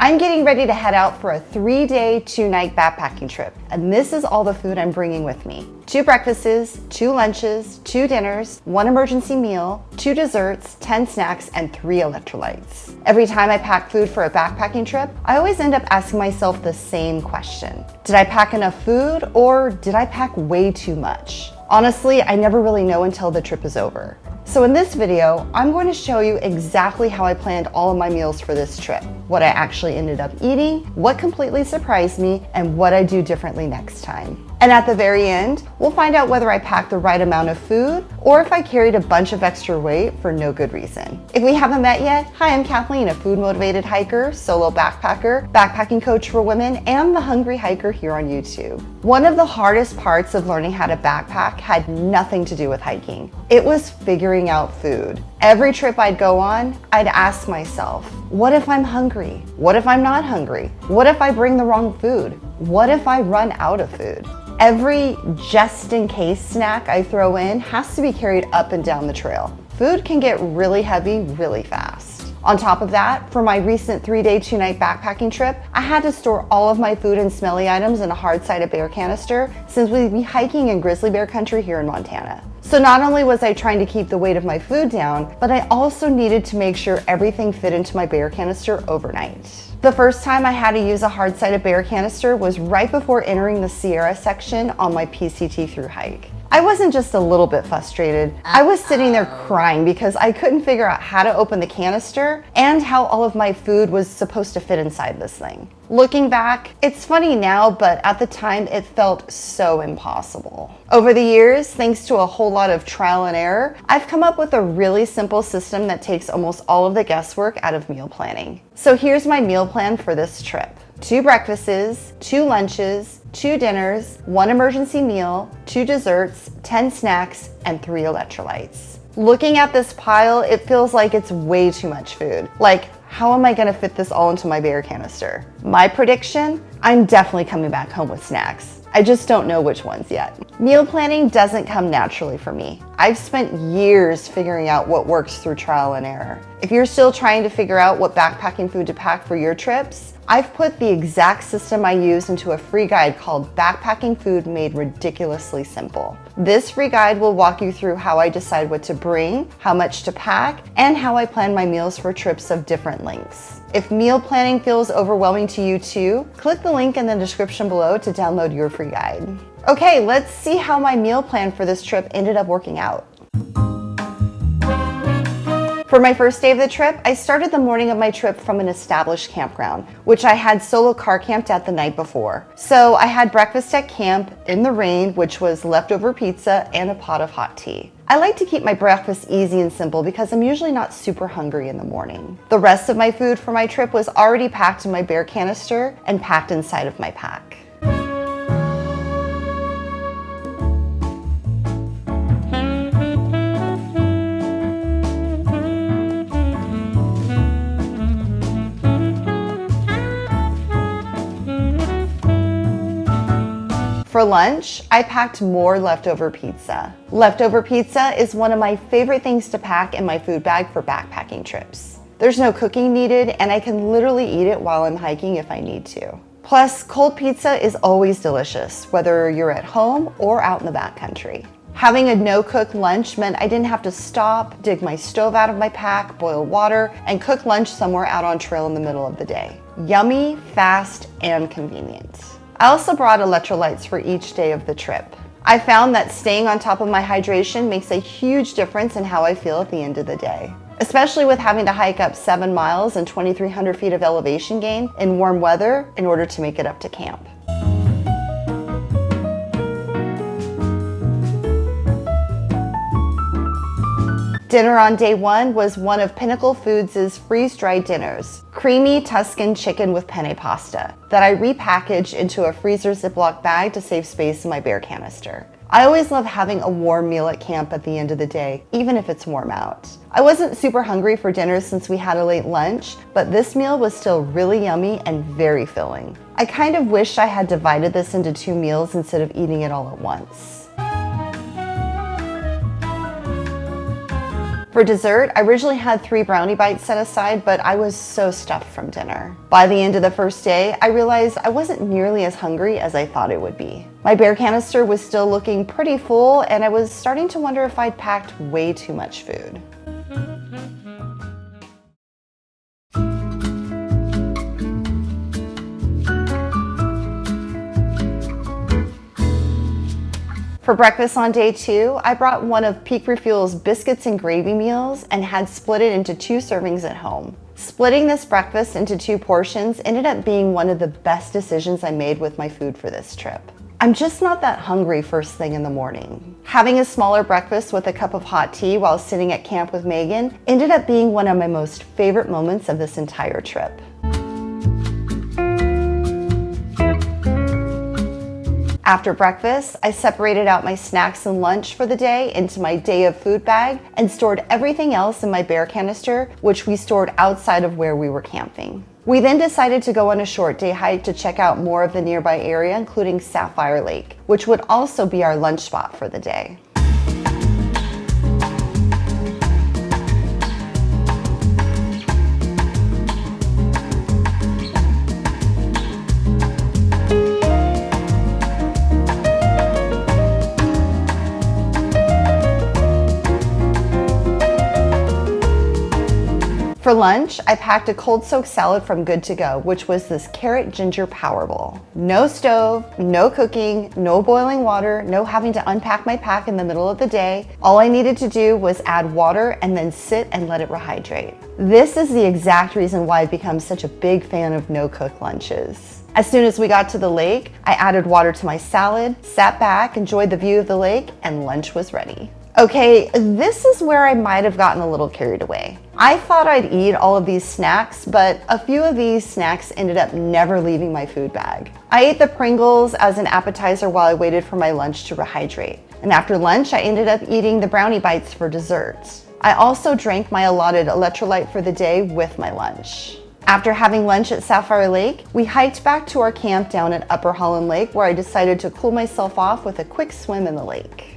I'm getting ready to head out for a 3-day, 2-night backpacking trip, and this is all the food I'm bringing with me. 2 breakfasts, 2 lunches, 2 dinners, 1 emergency meal, 2 desserts, 10 snacks, and 3 electrolytes. Every time I pack food for a backpacking trip, I always end up asking myself the same question. Did I pack enough food, or did I pack way too much? Honestly, I never really know until the trip is over. So in this video, I'm going to show you exactly how I planned all of my meals for this trip, what I actually ended up eating, what completely surprised me, and what I do differently next time. And at the very end, we'll find out whether I packed the right amount of food or if I carried a bunch of extra weight for no good reason. If we haven't met yet, hi, I'm Kathleen, a food-motivated hiker, solo backpacker, backpacking coach for women, and the hungry hiker here on YouTube. One of the hardest parts of learning how to backpack had nothing to do with hiking. It was figuring out food. Every trip I'd go on, I'd ask myself, what if I'm hungry? What if I'm not hungry? What if I bring the wrong food? What if I run out of food? Every just-in-case snack I throw in has to be carried up and down the trail. Food can get really heavy really fast. On top of that, for my recent 3-day, 2-night backpacking trip, I had to store all of my food and smelly items in a hard-sided bear canister since we'd be hiking in grizzly bear country here in Montana. So not only was I trying to keep the weight of my food down, but I also needed to make sure everything fit into my bear canister overnight. The first time I had to use a hard-sided bear canister was right before entering the Sierra section on my PCT through hike. I wasn't just a little bit frustrated. I was sitting there crying because I couldn't figure out how to open the canister and how all of my food was supposed to fit inside this thing. Looking back, it's funny now, but at the time it felt so impossible. Over the years, thanks to a whole lot of trial and error, I've come up with a really simple system that takes almost all of the guesswork out of meal planning. So here's my meal plan for this trip. 2 breakfasts, 2 lunches, 2 dinners, 1 emergency meal, 2 desserts, 10 snacks, and 3 electrolytes. Looking at this pile, it feels like it's way too much food. Like, how am I gonna fit this all into my bear canister? My prediction, I'm definitely coming back home with snacks. I just don't know which ones yet. Meal planning doesn't come naturally for me. I've spent years figuring out what works through trial and error. If you're still trying to figure out what backpacking food to pack for your trips, I've put the exact system I use into a free guide called Backpacking Food Made Ridiculously Simple. This free guide will walk you through how I decide what to bring, how much to pack, and how I plan my meals for trips of different lengths. If meal planning feels overwhelming to you too, click the link in the description below to download your free guide. Okay, let's see how my meal plan for this trip ended up working out. For my first day of the trip, I started the morning of my trip from an established campground, which I had solo car camped at the night before. So I had breakfast at camp in the rain, which was leftover pizza and a pot of hot tea. I like to keep my breakfast easy and simple because I'm usually not super hungry in the morning. The rest of my food for my trip was already packed in my bear canister and packed inside of my pack. For lunch, I packed more leftover pizza. Leftover pizza is one of my favorite things to pack in my food bag for backpacking trips. There's no cooking needed, and I can literally eat it while I'm hiking if I need to. Plus, cold pizza is always delicious, whether you're at home or out in the backcountry. Having a no-cook lunch meant I didn't have to stop, dig my stove out of my pack, boil water, and cook lunch somewhere out on trail in the middle of the day. Yummy, fast, and convenient. I also brought electrolytes for each day of the trip. I found that staying on top of my hydration makes a huge difference in how I feel at the end of the day, especially with having to hike up 7 miles and 2,300 feet of elevation gain in warm weather in order to make it up to camp. Dinner on day 1 was one of Pinnacle Foods' freeze-dried dinners, creamy Tuscan chicken with penne pasta, that I repackaged into a freezer Ziploc bag to save space in my bear canister. I always love having a warm meal at camp at the end of the day, even if it's warm out. I wasn't super hungry for dinner since we had a late lunch, but this meal was still really yummy and very filling. I kind of wish I had divided this into 2 meals instead of eating it all at once. For dessert, I originally had 3 brownie bites set aside, but I was so stuffed from dinner. By the end of the first day, I realized I wasn't nearly as hungry as I thought it would be. My bear canister was still looking pretty full, and I was starting to wonder if I'd packed way too much food. For breakfast on day 2, I brought one of Peak Refuel's biscuits and gravy meals and had split it into 2 servings at home. Splitting this breakfast into 2 portions ended up being one of the best decisions I made with my food for this trip. I'm just not that hungry first thing in the morning. Having a smaller breakfast with a cup of hot tea while sitting at camp with Megan ended up being one of my most favorite moments of this entire trip. After breakfast, I separated out my snacks and lunch for the day into my day of food bag and stored everything else in my bear canister, which we stored outside of where we were camping. We then decided to go on a short day hike to check out more of the nearby area, including Sapphire Lake, which would also be our lunch spot for the day. For lunch, I packed a cold soaked salad from Good to Go, which was this carrot ginger power bowl. No stove, no cooking, no boiling water, no having to unpack my pack in the middle of the day. All I needed to do was add water and then sit and let it rehydrate. This is the exact reason why I've become such a big fan of no-cook lunches. As soon as we got to the lake, I added water to my salad, sat back, enjoyed the view of the lake, and lunch was ready. Okay, this is where I might have gotten a little carried away. I thought I'd eat all of these snacks, but a few of these snacks ended up never leaving my food bag. I ate the Pringles as an appetizer while I waited for my lunch to rehydrate. And after lunch, I ended up eating the brownie bites for dessert. I also drank my allotted electrolyte for the day with my lunch. After having lunch at Sapphire Lake, we hiked back to our camp down at Upper Holland Lake, where I decided to cool myself off with a quick swim in the lake.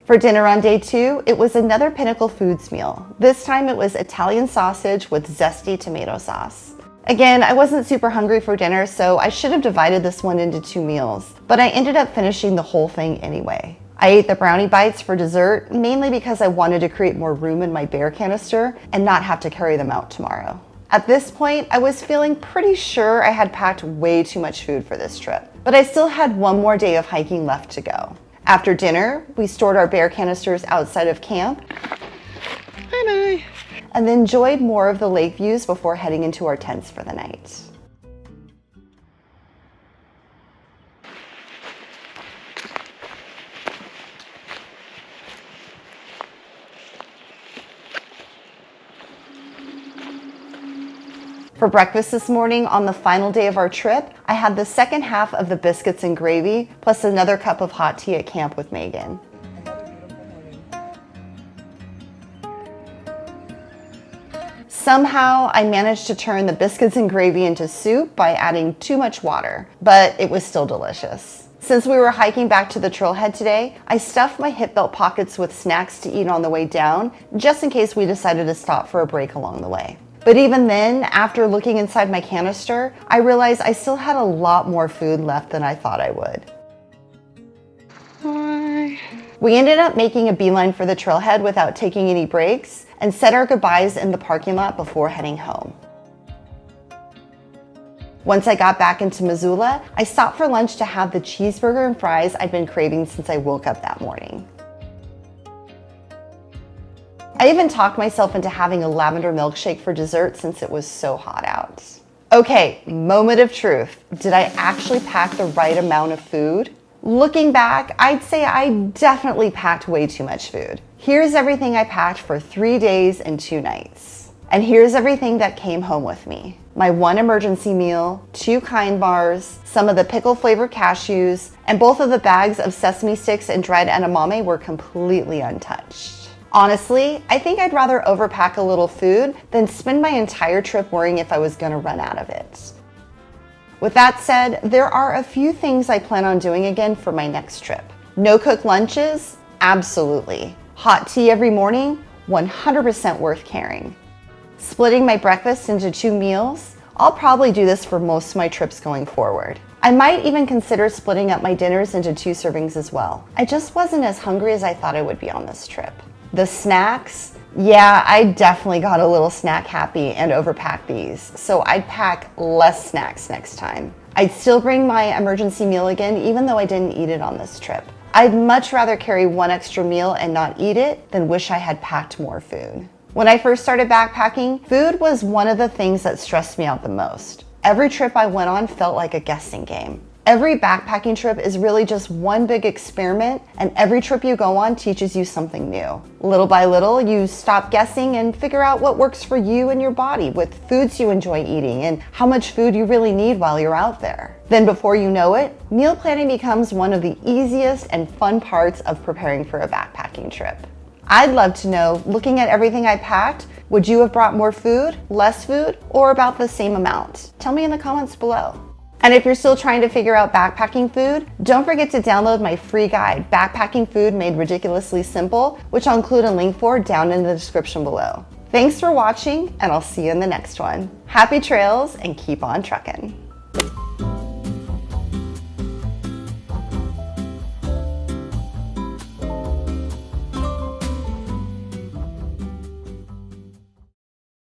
For dinner on day 2, it was another Pinnacle Foods meal. This time it was Italian sausage with zesty tomato sauce. Again, I wasn't super hungry for dinner, so I should have divided this one into 2 meals, but I ended up finishing the whole thing anyway. I ate the brownie bites for dessert, mainly because I wanted to create more room in my bear canister and not have to carry them out tomorrow. At this point, I was feeling pretty sure I had packed way too much food for this trip, but I still had one more day of hiking left to go. After dinner, we stored our bear canisters outside of camp. Bye-bye. And then enjoyed more of the lake views before heading into our tents for the night. For breakfast this morning on the final day of our trip, I had the second half of the biscuits and gravy, plus another cup of hot tea at camp with Megan. Somehow, I managed to turn the biscuits and gravy into soup by adding too much water, but it was still delicious. Since we were hiking back to the trailhead today, I stuffed my hip belt pockets with snacks to eat on the way down, just in case we decided to stop for a break along the way. But even then, after looking inside my canister, I realized I still had a lot more food left than I thought I would. Hi. We ended up making a beeline for the trailhead without taking any breaks and said our goodbyes in the parking lot before heading home. Once I got back into Missoula, I stopped for lunch to have the cheeseburger and fries I'd been craving since I woke up that morning. I even talked myself into having a lavender milkshake for dessert since it was so hot out. Okay, moment of truth. Did I actually pack the right amount of food? Looking back, I'd say I definitely packed way too much food. Here's everything I packed for 3 days and 2 nights. And here's everything that came home with me. My 1 emergency meal, 2 Kind bars, some of the pickle flavored cashews, and both of the bags of sesame sticks and dried edamame were completely untouched. Honestly, I think I'd rather overpack a little food than spend my entire trip worrying if I was gonna run out of it. With that said, there are a few things I plan on doing again for my next trip. No cook lunches? Absolutely. Hot tea every morning? 100% worth carrying. Splitting my breakfast into 2 meals? I'll probably do this for most of my trips going forward. I might even consider splitting up my dinners into 2 servings as well. I just wasn't as hungry as I thought I would be on this trip. The snacks? Yeah, I definitely got a little snack happy and overpacked these, so I'd pack less snacks next time. I'd still bring my emergency meal again, even though I didn't eat it on this trip. I'd much rather carry 1 extra meal and not eat it than wish I had packed more food. When I first started backpacking, food was one of the things that stressed me out the most. Every trip I went on felt like a guessing game. Every backpacking trip is really just one big experiment, and every trip you go on teaches you something new. Little by little, you stop guessing and figure out what works for you and your body with foods you enjoy eating and how much food you really need while you're out there. Then before you know it, meal planning becomes one of the easiest and fun parts of preparing for a backpacking trip. I'd love to know, looking at everything I packed, would you have brought more food, less food, or about the same amount? Tell me in the comments below. And if you're still trying to figure out backpacking food, don't forget to download my free guide, Backpacking Food Made Ridiculously Simple, which I'll include a link for down in the description below. Thanks for watching, and I'll see you in the next one. Happy trails and keep on trucking.